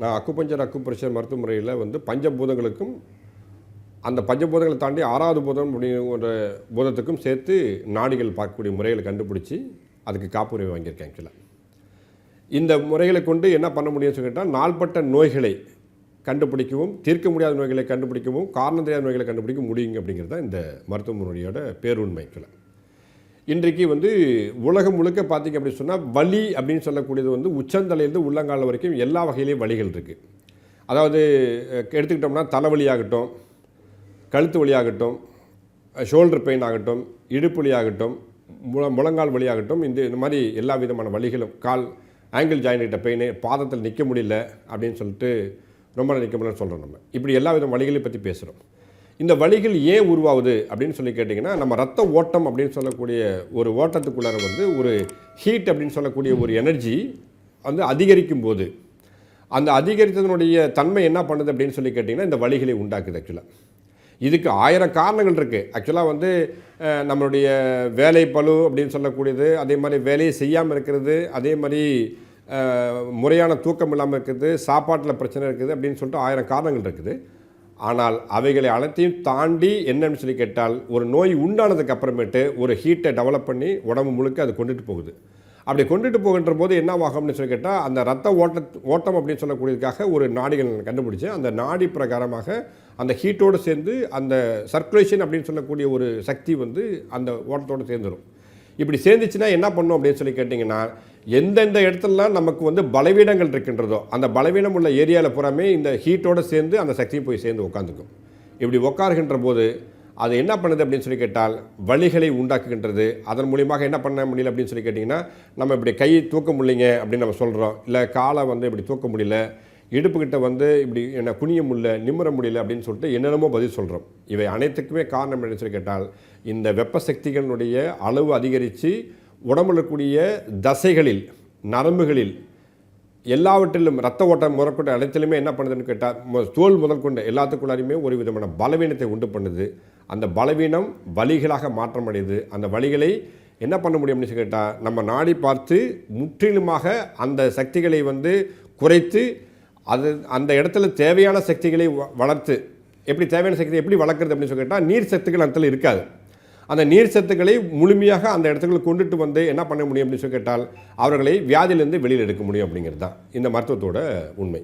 நான் அக்குப்ரெஷர் மருத்துவ முறையில் பஞ்சபூதங்களுக்கும் அந்த பஞ்சபூதங்களை தாண்டி ஆறாவது பூதம் அப்படிங்கிற பூதத்துக்கும் சேர்த்து நாடிகள் பார்க்கக்கூடிய முறைகளை கண்டுபிடிச்சி அதுக்கு காப்புரிமை வாங்கியிருக்கேன். ஆக்சுவலாக இந்த முறைகளை கொண்டு என்ன பண்ண முடியும்னு சொல்லிட்டால் நாள்பட்ட நோய்களை கண்டுபிடிக்கவும், தீர்க்க முடியாத நோய்களை கண்டுபிடிக்கவும், காரணம் தெரியாத நோய்களை கண்டுபிடிக்க முடியுங்க அப்படிங்கிறது தான் இந்த மருத்துவ முறையோட பேருண்மை. ஆக்சுவலாக இன்றைக்கு உலகம் முழுக்க பார்த்திங்க அப்படின்னு சொன்னால் வலி அப்படின்னு சொல்லக்கூடியது உச்சந்தலையிலிருந்து உள்ளங்கால வரைக்கும் எல்லா வகையிலையும் வலிகள் இருக்குது. அதாவது எடுத்துக்கிட்டோம்னா தலைவலியாகட்டும், கழுத்து வலியாகட்டும், ஷோல்டர் பெயின் ஆகட்டும், இடுப்பு வலியாகட்டும், முழங்கால் வலியாகட்டும், இந்த மாதிரி எல்லா விதமான வலிகளும், கால் ஆங்கிள் ஜாயின்கிட்ட பெயின், பாதத்தில் நிற்க முடியல அப்படின்னு சொல்லிட்டு ரொம்ப நிற்க முடியலன்னு சொல்கிறோம். நம்ம இப்படி எல்லா வித வலிகளையும் பற்றி பேசுகிறோம். இந்த வலிகள் ஏன் உருவாகுது அப்படின்னு சொல்லி கேட்டிங்கன்னா, நம்ம ரத்த ஓட்டம் அப்படின்னு சொல்லக்கூடிய ஒரு ஓட்டத்துக்குள்ளார ஒரு ஹீட் அப்படின்னு சொல்லக்கூடிய ஒரு எனர்ஜி அதிகரிக்கும் போது அந்த அதிகரித்ததனுடைய தன்மை என்ன பண்ணுது அப்படின்னு சொல்லி கேட்டிங்கன்னா இந்த வலிகளை உண்டாக்குது. ஆக்சுவலாக இதுக்கு 1000 காரணங்கள் இருக்குது. ஆக்சுவலாக நம்மளுடைய வேலை பளு அப்படின்னு சொல்லக்கூடியது, அதே மாதிரி வேலையை செய்யாமல் இருக்கிறது, அதே மாதிரி முறையான தூக்கம் இல்லாமல் இருக்குது, சாப்பாட்டில் பிரச்சனை இருக்குது அப்படின்னு சொல்லிட்டு 1000 காரணங்கள் இருக்குது. ஆனால் அவைகளை அனைத்தையும் தாண்டி என்னன்னு சொல்லி கேட்டால் ஒரு நோய் உண்டானதுக்கு அப்புறமேட்டு ஒரு ஹீட்டை டெவலப் பண்ணி உடம்பு முழுக்க அது கொண்டுட்டு போகுது. அப்படி கொண்டுட்டு போகின்ற போது என்ன ஆகும்னு சொல்லி கேட்டால் அந்த ரத்த ஓட்டம் அப்படின்னு சொல்லக்கூடியதுக்காக ஒரு நாடிகள் கண்டுபிடிச்சேன். அந்த நாடி பிரகாரமாக அந்த ஹீட்டோடு சேர்ந்து அந்த சர்க்குலேஷன் அப்படின்னு சொல்லக்கூடிய ஒரு சக்தி அந்த ஓட்டத்தோடு சேர்ந்துடும். இப்படி சேர்ந்துச்சுன்னா என்ன பண்ணும் அப்படின்னு சொல்லி கேட்டிங்கன்னா, எந்தெந்த இடத்துலலாம் நமக்கு பலவீனங்கள் இருக்கின்றதோ அந்த பலவீனம் உள்ள ஏரியாவில் பூராமே இந்த ஹீட்டோடு சேர்ந்து அந்த சக்தியும் போய் சேர்ந்து உட்காந்துக்கும். இப்படி உட்காருகின்ற போது அது என்ன பண்ணுது அப்படின்னு சொல்லி கேட்டால் வலிகளை உண்டாக்குகின்றது. அதன் மூலியமாக என்ன பண்ண முடியல அப்படின்னு சொல்லி கேட்டிங்கன்னா, நம்ம இப்படி கை தூக்க முடியலைங்க அப்படின்னு நம்ம சொல்கிறோம், இல்லை காலை இப்படி தூக்க முடியல, இடுப்புக்கிட்ட இப்படி என்ன குனிய முடியல, நிம்மற முடியல அப்படின்னு சொல்லிட்டு என்னென்னமோ பதில் சொல்கிறோம். இவை அனைத்துக்குமே காரணம் என்னன்னு சொல்லி கேட்டால் இந்த வெப்ப சக்திகளுடைய அளவு அதிகரித்து உடம்புல இருக்கக்கூடிய தசைகளில், நரம்புகளில், எல்லாவற்றிலும் ரத்த ஓட்டம் முதற்கொண்டு அனைத்திலுமே என்ன பண்ணுதுன்னு கேட்டால் தோல் முதல் கொண்டு எல்லாத்துக்குள்ளாரையுமே ஒரு விதமான பலவீனத்தை உண்டு பண்ணுது. அந்த பலவீனம் வலிகளாக மாற்றமடையுது. அந்த வலிகளை என்ன பண்ண முடியும் அப்படின்னு கேட்டால் நம்ம நாடி பார்த்து முற்றிலுமாக அந்த சக்திகளை குறைத்து அந்த இடத்துல தேவையான சக்திகளை வளர்த்து, எப்படி தேவையான சக்தி எப்படி வளர்க்குறது அப்படின்னு சொல்லி கேட்டால் நீர் சத்துக்கள் அந்த இருக்காது. அந்த நீர் சத்துக்களை முழுமையாக அந்த இடத்துக்கு கொண்டுட்டு என்ன பண்ண முடியும் அப்படின்னு சொல்லி கேட்டால் அவர்களை வியாதியிலேருந்து வெளியில் எடுக்க முடியும் அப்படிங்கிறது தான் இந்த மருத்துவத்தோட உண்மை.